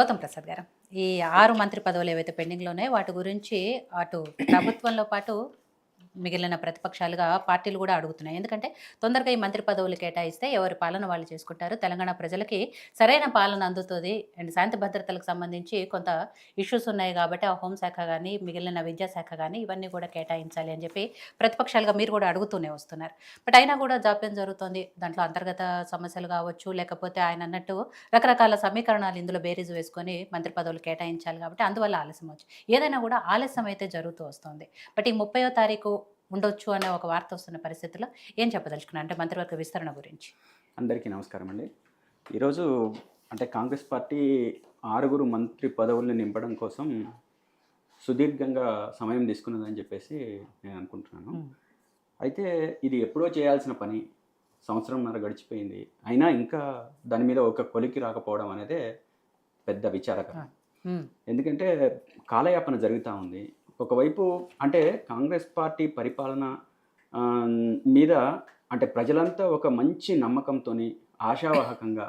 గౌతమ్ ప్రసాద్ గారు, ఈ 6 మంత్రి పదవులు ఏవైతే పెండింగ్‌లో ఉన్నాయో వాటి గురించి అటు ప్రభుత్వంలో పాటు మిగిలిన ప్రతిపక్షాలుగా పార్టీలు కూడా అడుగుతున్నాయి. ఎందుకంటే తొందరగా ఈ మంత్రి పదవులు కేటాయిస్తే ఎవరి పాలన వాళ్ళు చేసుకుంటారు. తెలంగాణ ప్రజలకి సరైన పాలన అందుతుంది. అండ్ శాంతి భద్రతలకు సంబంధించి కొంత ఇష్యూస్ ఉన్నాయి కాబట్టి ఆ హోంశాఖ గానీ, మిగిలిన విద్యాశాఖ గానీ ఇవన్నీ కూడా కేటాయించాలి అని చెప్పి ప్రతిపక్షాలుగా మీరు కూడా అడుగుతూనే వస్తున్నారు. బట్ అయినా కూడా జాప్యం జరుగుతోంది. దాంట్లో అంతర్గత సమస్యలు కావచ్చు, లేకపోతే ఆయన అన్నట్టు రకరకాల సమీకరణాలు ఇందులో బేరీజు వేసుకొని మంత్రి పదవులు కేటాయించాలి కాబట్టి అందువల్ల ఆలస్యం వచ్చు. ఏదైనా కూడా ఆలస్యం అయితే జరుగుతూ వస్తుంది. బట్ ఈ 30వ తారీఖు ఉండొచ్చు అనే ఒక వార్త వస్తున్న పరిస్థితిలో ఏం చెప్పదలుచుకున్నారు అంటే మంత్రివర్గ విస్తరణ గురించి? అందరికీ నమస్కారం అండి. ఈరోజు అంటే కాంగ్రెస్ పార్టీ 6 మంత్రి పదవుల్ని నింపడం కోసం సుదీర్ఘంగా సమయం తీసుకున్నదని చెప్పేసి నేను అనుకుంటున్నాను. అయితే ఇది ఎప్పుడో చేయాల్సిన పని, సంవత్సరంన్నర గడిచిపోయింది, అయినా ఇంకా దాని మీద ఒక కొలికి రాకపోవడం అనేదే పెద్ద విచారకరం. ఎందుకంటే కాలయాపన జరుగుతూ ఉంది. ఒకవైపు అంటే కాంగ్రెస్ పార్టీ పరిపాలన మీద అంటే ప్రజలంతా ఒక మంచి నమ్మకంతో ఆశావాహకంగా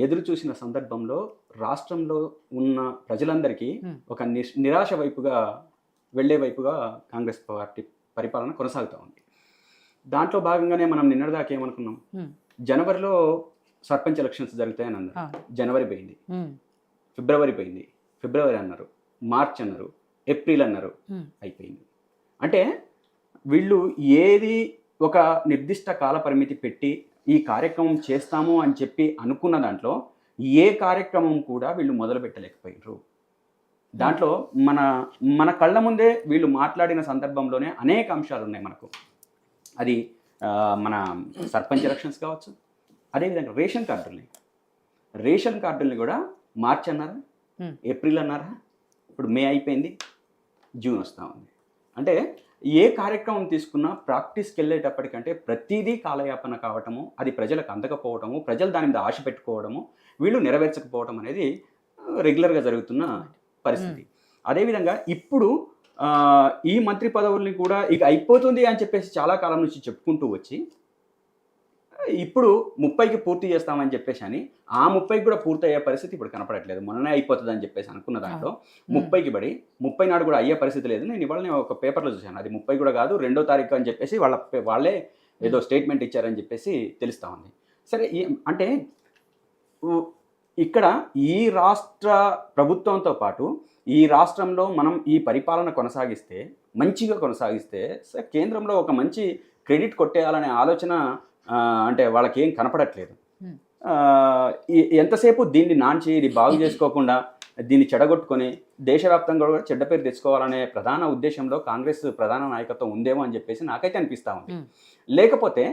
ఎదురు చూసిన సందర్భంలో రాష్ట్రంలో ఉన్న ప్రజలందరికీ ఒక నిరాశ వైపుగా వెళ్ళే వైపుగా కాంగ్రెస్ పార్టీ పరిపాలన కొనసాగుతూ ఉంది. దాంట్లో భాగంగానే మనం నిన్నటిదాకా ఏమనుకున్నాం, జనవరిలో సర్పంచ్ ఎలక్షన్స్ జరుగుతాయని అన్నారు. జనవరి పోయింది, ఫిబ్రవరి అన్నారు, మార్చ్ అన్నారు, ఏప్రిల్ అన్నారు, అయిపోయింది. అంటే వీళ్ళు ఏది ఒక నిర్దిష్ట కాల పరిమితి పెట్టి ఈ కార్యక్రమం చేస్తాము అని చెప్పి అనుకున్న దాంట్లో ఏ కార్యక్రమం కూడా వీళ్ళు మొదలు పెట్టలేకపోయారు. దాంట్లో మన కళ్ళ ముందే వీళ్ళు మాట్లాడిన సందర్భంలోనే అనేక అంశాలు ఉన్నాయి మనకు. అది మన సర్పంచ్ ఎలక్షన్స్ కావచ్చు, అదేవిధంగా రేషన్ కార్డుల్ని కూడా మార్చ్ అన్నారా, ఏప్రిల్ అన్నారా, ఇప్పుడు మే అయిపోయింది, జూన్ వస్తూ ఉంది. అంటే ఏ కార్యక్రమం తీసుకున్నా ప్రాక్టీస్కి వెళ్ళేటప్పటికంటే ప్రతిదీ కాలయాపన కావటము, అది ప్రజలకు అందకపోవటము, ప్రజలు దాని మీద ఆశ పెట్టుకోవడము, వీళ్ళు నెరవేర్చకపోవడం అనేది రెగ్యులర్గా జరుగుతున్న పరిస్థితి. అదేవిధంగా ఇప్పుడు ఈ మంత్రి పదవుల్ని కూడా ఇక అయిపోతుంది అని చెప్పేసి చాలా కాలం నుంచి చెప్పుకుంటూ వచ్చి ఇప్పుడు 30కి పూర్తి చేస్తామని చెప్పేసి అని ఆ 30కి కూడా పూర్తి అయ్యే పరిస్థితి ఇప్పుడు కనపడట్లేదు. మొన్ననే అయిపోతుంది అని చెప్పేసి అనుకున్న దాంట్లో 30కి పడి 30 నాడు కూడా అయ్యే పరిస్థితి లేదు. నేను ఇవాళ ఒక పేపర్లో చూశాను, అది 30 కూడా కాదు 2వ తారీఖు అని చెప్పేసి వాళ్ళే ఏదో స్టేట్మెంట్ ఇచ్చారని చెప్పేసి తెలుస్తూ ఉంది. సరే, అంటే ఇక్కడ ఈ రాష్ట్ర ప్రభుత్వంతో పాటు ఈ రాష్ట్రంలో మనం ఈ పరిపాలన మంచిగా కొనసాగిస్తే కేంద్రంలో ఒక మంచి క్రెడిట్ కొట్టేయాలనే ఆలోచన అంటే వాళ్ళకి ఏం కనపడట్లేదు. ఎంతసేపు దీన్ని నాంచి ఇది బాగు చేసుకోకుండా దీన్ని చెడగొట్టుకొని దేశవ్యాప్తంగా కూడా చెడ్డ పేరు తెచ్చుకోవాలనే ప్రధాన ఉద్దేశంలో కాంగ్రెస్ ప్రధాన నాయకత్వం ఉందేమో అని చెప్పేసి నాకైతే అనిపిస్తూ ఉంది. లేకపోతే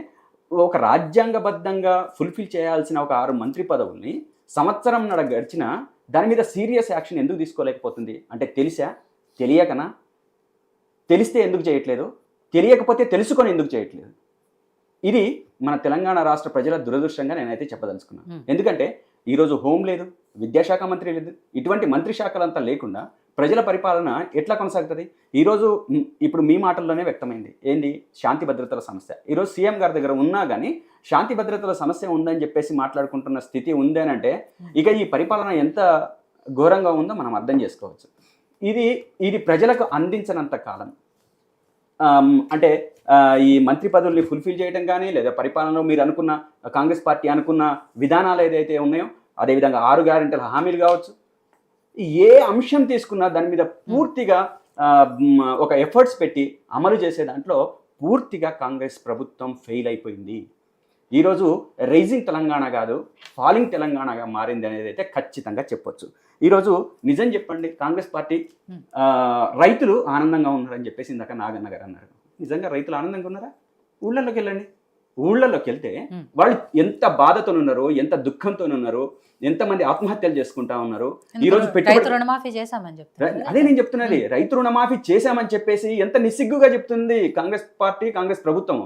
ఒక రాజ్యాంగబద్ధంగా ఫుల్ఫిల్ చేయాల్సిన ఒక 6 మంత్రి పదవుల్ని సంవత్సరం గడిచిన దాని మీద సీరియస్ యాక్షన్ ఎందుకు తీసుకోలేకపోతుంది? అంటే తెలియకనా? తెలిస్తే ఎందుకు చేయట్లేదు? తెలియకపోతే తెలుసుకొని ఎందుకు చేయట్లేదు? ఇది మన తెలంగాణ రాష్ట్ర ప్రజల దురదృష్టంగా నేనైతే చెప్పదలుచుకున్నాను. ఎందుకంటే ఈరోజు హోం లేదు, విద్యాశాఖ మంత్రి లేదు, ఇటువంటి మంత్రి శాఖలంతా లేకుండా ప్రజల పరిపాలన ఎట్లా కొనసాగుతుంది? ఈరోజు ఇప్పుడు మీ మాటల్లోనే వ్యక్తమైంది ఏంది, శాంతి భద్రతల సమస్య. ఈరోజు సీఎం గారి దగ్గర ఉన్నా కానీ శాంతి భద్రతల సమస్య ఉందని చెప్పేసి మాట్లాడుకుంటున్న స్థితి ఉందేనంటే ఇక ఈ పరిపాలన ఎంత ఘోరంగా ఉందో మనం అర్థం చేసుకోవచ్చు. ఇది ప్రజలకు అందించినంత కాలం అంటే ఈ మంత్రి పదవుల్ని ఫుల్ఫిల్ చేయడం కానీ లేదా పరిపాలనలో మీరు అనుకున్న కాంగ్రెస్ పార్టీ అనుకున్న విధానాలు ఏదైతే ఉన్నాయో, అదేవిధంగా 6 గ్యారెంటీల హామీలు కావచ్చు, ఏ అంశం తీసుకున్నా దాని మీద పూర్తిగా ఒక ఎఫర్ట్స్ పెట్టి అమలు చేసే దాంట్లో పూర్తిగా కాంగ్రెస్ ప్రభుత్వం ఫెయిల్ అయిపోయింది. ఈరోజు రైజింగ్ తెలంగాణ కాదు, ఫాలింగ్ తెలంగాణగా మారింది అనేది అయితే ఖచ్చితంగా చెప్పొచ్చు. ఈరోజు నిజం చెప్పండి, కాంగ్రెస్ పార్టీ రైతులు ఆనందంగా ఉన్నారని చెప్పేసి ఇందాక నాగన్న గారు అన్నారు. నిజంగా రైతులు ఆనందంగా ఉన్నారా? ఊళ్ళల్లోకి వెళ్ళండి. ఊళ్ళల్లోకి వెళ్తే వాళ్ళు ఎంత బాధతో ఉన్నారో, ఎంత దుఃఖంతో ఉన్నారో, ఎంతమంది ఆత్మహత్యలు చేసుకుంటా ఉన్నారు. ఈ రోజు అదే నేను చెప్తున్నది, రైతు రుణమాఫీ చేశామని చెప్పేసి ఎంత నిస్సిగ్గుగా చెప్తుంది కాంగ్రెస్ పార్టీ, కాంగ్రెస్ ప్రభుత్వం.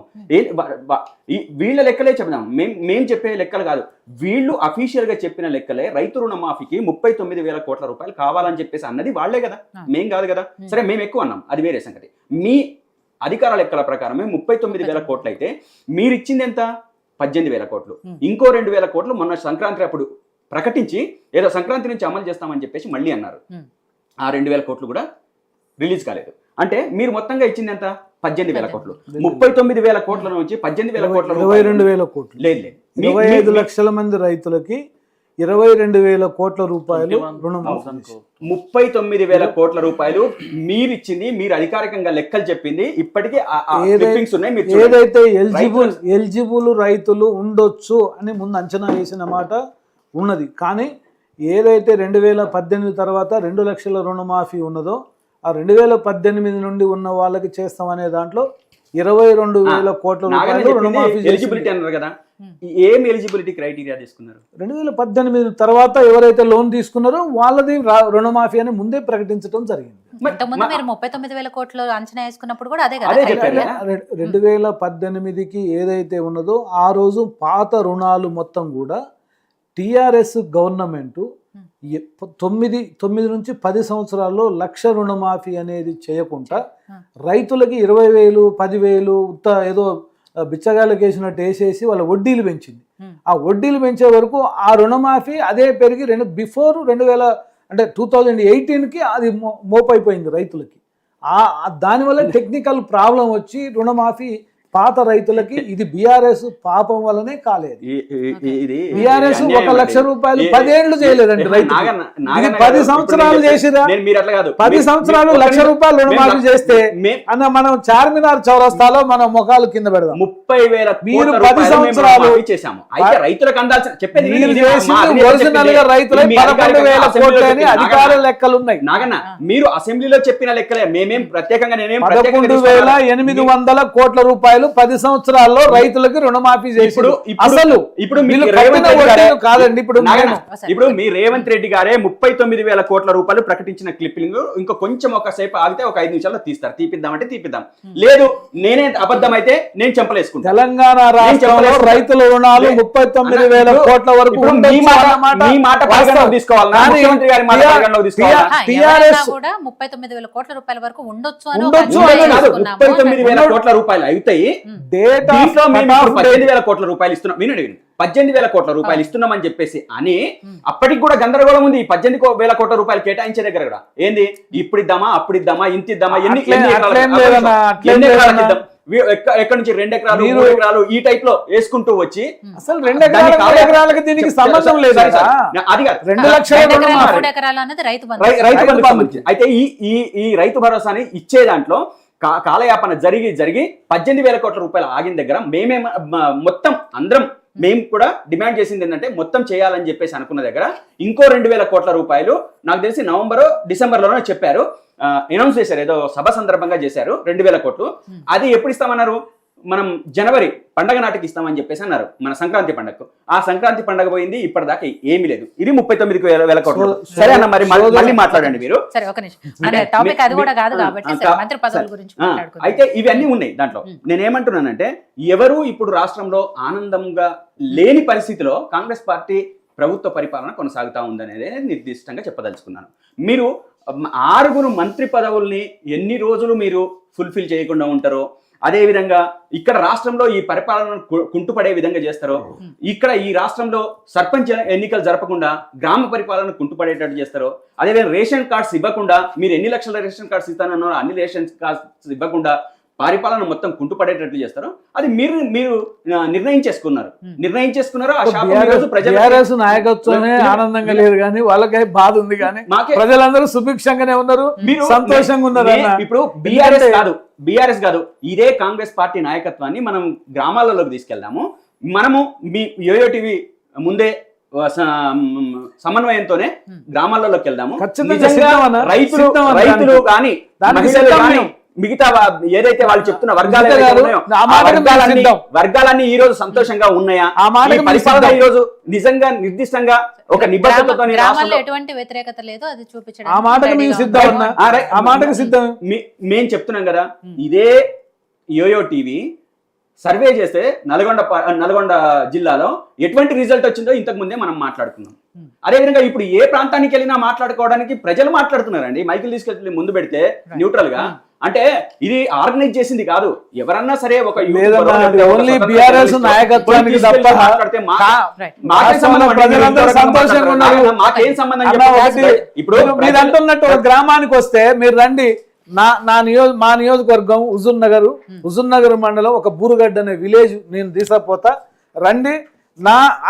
వీళ్ళ లెక్కలే చెప్దాం, మేం చెప్పే లెక్కలు కాదు, వీళ్ళు అఫీషియల్ గా చెప్పిన లెక్కలే. రైతు రుణమాఫీకి 39,000 కోట్ల రూపాయలు కావాలని చెప్పేసి అన్నది వాళ్లే కదా, మేం కాదు కదా. సరే, మేము ఎక్కువ అన్నాం, అది వేరే సంగతి. మీ అధికార లెక్కల ప్రకారమే 39,000 కోట్లు అయితే మీరిచ్చింది ఎంత? 18,000 కోట్లు. ఇంకో 2,000 కోట్లు మొన్న సంక్రాంతి అప్పుడు ప్రకటించి ఏదో సంక్రాంతి నుంచి అమలు చేస్తామని చెప్పేసి మళ్ళీ అన్నారు. ఆ 2,000 కోట్లు కూడా రిలీజ్ కాలేదు. అంటే మీరు మొత్తంగా ఇచ్చింది ఎంత? 18,000 కోట్లు. 39,000 కోట్ల నుంచి 18,000 కోట్ల 22,000 కోట్లు. లేదు 25 లక్షల మంది రైతులకి 22,000 కోట్ల రూపాయలు రుణమాఫీ. 39,000 కోట్ల రూపాయలు మీరు ఇచ్చింది, మీరు అధికారికంగా లెక్కలు చెప్పింది. ఇప్పటికీ ఏదైతే ఎలిజిబుల్ రైతులు ఉండొచ్చు అని ముందు అంచనా వేసిన మాట ఉన్నది. కానీ ఏదైతే 2018 తర్వాత 2 లక్షల రుణమాఫీ ఉన్నదో ఆ 2018 నుండి ఉన్న వాళ్ళకి చేస్తామనే దాంట్లో 22,000 కోట్ల రూపాయలు రుణమాఫీ ఎలిజిబిలిటీ అన్నారు కదా. ఏం ఎలిజిబిలిటీ క్రైటీరియా తీసుకున్నారు? 2018 తర్వాత ఎవరైతే లోన్ తీసుకున్నారో వాళ్ళది రుణమాఫీ అని ముందే ప్రకటించడం జరిగింది. ముందు మీరు 39,000 కోట్లు అంచనా వేసుకున్నప్పుడు కూడా అదే కదా. 2018కి ఏదైతే ఉన్నదో ఆ రోజు పాత రుణాలు మొత్తం కూడా టిఆర్ఎస్ గవర్నమెంట్ 9 నుంచి 10 సంవత్సరాల్లో 1,00,000 రుణమాఫీ అనేది చేయకుండా రైతులకి 20,000 10,000 ఏదో బిచ్చగాళ్ళకి వేసినట్టు వేసేసి వాళ్ళ వడ్డీలు పెంచింది. ఆ వడ్డీలు పెంచే వరకు ఆ రుణమాఫీ అదే పెరిగి బిఫోర్ 2018కి అది మోపైపోయింది రైతులకి. దానివల్ల టెక్నికల్ ప్రాబ్లం వచ్చి రుణమాఫీ పాత రైతులకి ఇది బీఆర్ఎస్ పాపం వల్లనే కాలేదు. బీఆర్ఎస్ 1,00,000 రూపాయలు 10 ఏళ్ళు చేయలేదండి రైతు. 10 సంవత్సరాలు చేసిరా? 10 సంవత్సరాలు 1,00,000 రూపాయలు రుణమాఫీ చేస్తే అన్న మనం చార్మినార్ చౌరస్తాలో మనం ముఖాలు కింద పెడదాం. 30,000 మీరు 10 సంవత్సరాలు ఒరిజినల్ గా రైతులు 11,000 కోట్లు అని అధికార లెక్కలు ఉన్నాయి. నాగన్న మీరు అసెంబ్లీలో చెప్పిన లెక్కలే, మేమేం ప్రత్యేకంగా 11,800 కోట్ల రూపాయలు 10 సంవత్సరాల్లో రైతులకు రుణమాఫీ చేసి అసలు ఇప్పుడు కాదండి. ఇప్పుడు మీ రేవంత్ రెడ్డి గారే 39,000 కోట్ల రూపాయలు ప్రకటించిన క్లిప్పింగ్ ఇంకా కొంచెం ఒకసేపు ఆగితే ఒక 5 నిమిషాల్లో తీస్తారు. తీపిద్దామంటే తీపిద్దాం, లేదు నేనే అబద్ధం అయితే నేను చెంపలేసుకుంటాను. తెలంగాణ రాష్ట్రంలో రైతుల రుణాలు 39,000 కోట్ల వరకు మీ మాట పరిగణలోకి తీసుకోవాలి, ముఖ్యమంత్రి గారి మాట పరిగణలోకి తీసుకోవాలి. టీఆర్ఎస్ కూడా 39,000 కోట్ల రూపాయల వరకు ఉండొచ్చు అని 39,000 కోట్ల రూపాయలు అవుతాయి. 18,000 కోట్ల రూపాయలు ఇస్తున్నాం. వినండి, 18,000 కోట్ల రూపాయలు ఇస్తున్నామని చెప్పేసి అని అప్పటికి కూడా గందరగోళం ఉంది. 18,000 కోట్ల రూపాయలు కేటాయించే దగ్గర కూడా ఏంది ఇప్పుడు ఇద్దామా అప్పుడు ఇద్దామా ఇంత ఇద్దామా ఎన్ని ఎక్కడి నుంచి 2 ఎకరాలు 3 ఎకరాలు ఈ టైప్ లో వేసుకుంటూ వచ్చి అసలు 2 ఎకరాలకు దీనికి సంబంధం లేదు. అది కాదు 2 లక్షల రైతు బంధుకు సంబంధించి. అయితే ఈ రైతు భరోసాని ఇచ్చే దాంట్లో కాలయాపన జరిగి 18,000 కోట్ల రూపాయలు ఆగిన దగ్గర మొత్తం అందరం మేము కూడా డిమాండ్ చేసింది ఏంటంటే మొత్తం చేయాలని చెప్పేసి అనుకున్న దగ్గర ఇంకో 2,000 కోట్ల రూపాయలు నాకు తెలిసి నవంబర్ డిసెంబర్లోనే చెప్పారు, అనౌన్స్ చేశారు, ఏదో సభ సందర్భంగా చేశారు 2,000 కోట్లు. అది ఎప్పుడు ఇస్తామన్నారు? మనం జనవరి పండగ నాటికి ఇస్తామని చెప్పేసి అన్నారు, మన సంక్రాంతి పండగకు. ఆ సంక్రాంతి పండగ పోయింది, ఇప్పటిదాకా ఏమీ లేదు. ఇది 39,000 కోట్లు. సరే అన్న, మరి మళ్ళీ మాట్లాడండి మీరు. అయితే ఇవన్నీ ఉన్నాయి దాంట్లో. నేనేమంటున్నానంటే ఎవరు ఇప్పుడు రాష్ట్రంలో ఆనందంగా లేని పరిస్థితిలో కాంగ్రెస్ పార్టీ ప్రభుత్వ పరిపాలన కొనసాగుతా ఉందనేది నిర్దిష్టంగా చెప్పదలుచుకున్నాను. మీరు 6 మంత్రి పదవుల్ని ఎన్ని రోజులు మీరు ఫుల్ఫిల్ చేయకుండా ఉంటారో, అదేవిధంగా ఇక్కడ రాష్ట్రంలో ఈ పరిపాలనను కుంటుపడే విధంగా చేస్తారో, ఇక్కడ ఈ రాష్ట్రంలో సర్పంచ్ ఎన్నికలు జరపకుండా గ్రామ పరిపాలన కుంటుపడేటట్టు చేస్తారో, అదేవిధంగా రేషన్ కార్డ్స్ ఇవ్వకుండా మీరు ఎన్ని లక్షల రేషన్ కార్డ్స్ ఇస్తానన్నారో అన్ని రేషన్ కార్డ్స్ ఇవ్వకుండా పరిపాలన మొత్తం కుంటుపడేటట్లు చేస్తారో అది మీరు నిర్ణయం చేసుకున్నారు. నాయకత్వమే ఆనందంగా లేదు కానీ వాళ్ళకే బాధ ఉంది, కానీ ప్రజలందరూ సుభిక్షంగానే ఉన్నారు, సంతోషంగా ఉన్నారు. ఇప్పుడు బీఆర్ఎస్ కాదు, ఇదే కాంగ్రెస్ పార్టీ నాయకత్వాన్ని మనం గ్రామాలలోకి తీసుకెళ్దాము. మనము మీ యోయో టీవీ ముందే సమన్వయంతోనే గ్రామాలలోకి వెళ్దాము. రైతులు కానీ మిగతా ఏదైతే వాళ్ళు చెప్తున్న వర్గాలన్నీ ఈ రోజు సంతోషంగా ఉన్నాయా? పరిపాలన ఈ రోజు నిజంగా నిర్దిష్టంగా ఒక నిబద్ధతతో ఎటువంటి వ్యతిరేకత లేదు, అది చూపించడం మేము చెప్తున్నాం కదా. ఇదే యోయో టీవీ సర్వే చేస్తే నల్గొండ జిల్లాలో ఎటువంటి రిజల్ట్ వచ్చిందో ఇంతకు ముందే మనం మాట్లాడుకున్నాం. అదేవిధంగా ఇప్పుడు ఏ ప్రాంతానికి వెళ్ళినా మాట్లాడుకోవడానికి ప్రజలు మాట్లాడుతున్నారండి. మైకులు తీసుకెళ్ళి ముందు పెడితే న్యూట్రల్ గా అంటే ఇది ఆర్గనైజ్ చేసింది కాదు. ఎవరన్నా సరే ఒక లేదన్నా, అది ఓన్లీ బీఆర్ఎస్ నాయకత్వానికి తప్ప మాకేం సంబంధం అండి? ప్రజలందరూ సంతోషంగా ఉన్నారు. మాకేం సంబంధం అన్న, చెప్పండి? ఒకటి, ఇప్పుడు మీరు అంటున్నట్టు ఒక గ్రామానికి వస్తే మీరు రండి, మా నియోజకవర్గం హుజూర్ నగర్ మండలం ఒక బూరుగడ్డ అనే విలేజ్ నేను తీసుకుపోతా రండి.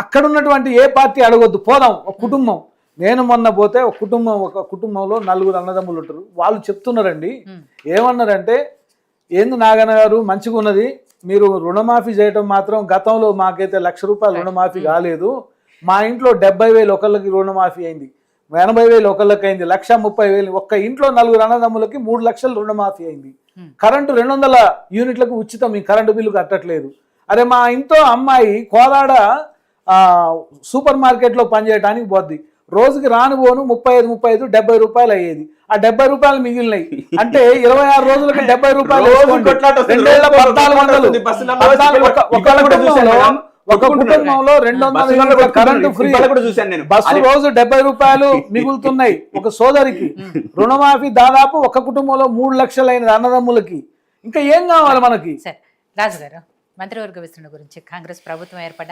అక్కడ ఉన్నటువంటి ఏ పార్టీ అడగొద్దు, పోదాం. ఒక కుటుంబం, నేను మొన్న పోతే ఒక కుటుంబంలో 4 అన్నదమ్ములు ఉంటారు. వాళ్ళు చెప్తున్నారండి, ఏమన్నారంటే, ఏంది నాగన్న గారు మంచిగా ఉన్నది, మీరు రుణమాఫీ చేయటం మాత్రం గతంలో మాకైతే ₹1,00,000 రుణమాఫీ కాలేదు. మా ఇంట్లో 70,000 ఒకళ్ళకి రుణమాఫీ అయింది, 80,000 ఒకళ్ళకి అయింది, 1,30,000. ఒక్క ఇంట్లో 4 అన్నదమ్ములకి 3 లక్షలు రుణమాఫీ అయింది. కరెంటు 200 యూనిట్లకు ఉచితం, ఈ కరెంటు బిల్లు కట్టట్లేదు. అరే, మా ఇంట్లో అమ్మాయి కోదాడ సూపర్ మార్కెట్లో పనిచేయడానికి పోద్ది, రోజుకి రానుపోను 35 70 రూపాయలు అయ్యేది. ఆ 70 రూపాయలు మిగిలినాయి అంటే 26 రోజులకి 70 రూపాయలు. ఒక కుటుంబంలో 200 యూనిట్ల కరెంటు ఫ్రీ, బస్సు రోజు 70 రూపాయలు మిగులుతున్నాయి ఒక సోదరికి. రుణమాఫీ దాదాపు ఒక కుటుంబంలో 3 లక్షలైన అన్నదమ్ములకి. ఇంకా ఏం కావాలి మనకి? సరే రాజు గారు, మంత్రివర్గ విస్తరణ గురించి కాంగ్రెస్ ప్రభుత్వం ఏర్పడ్డాక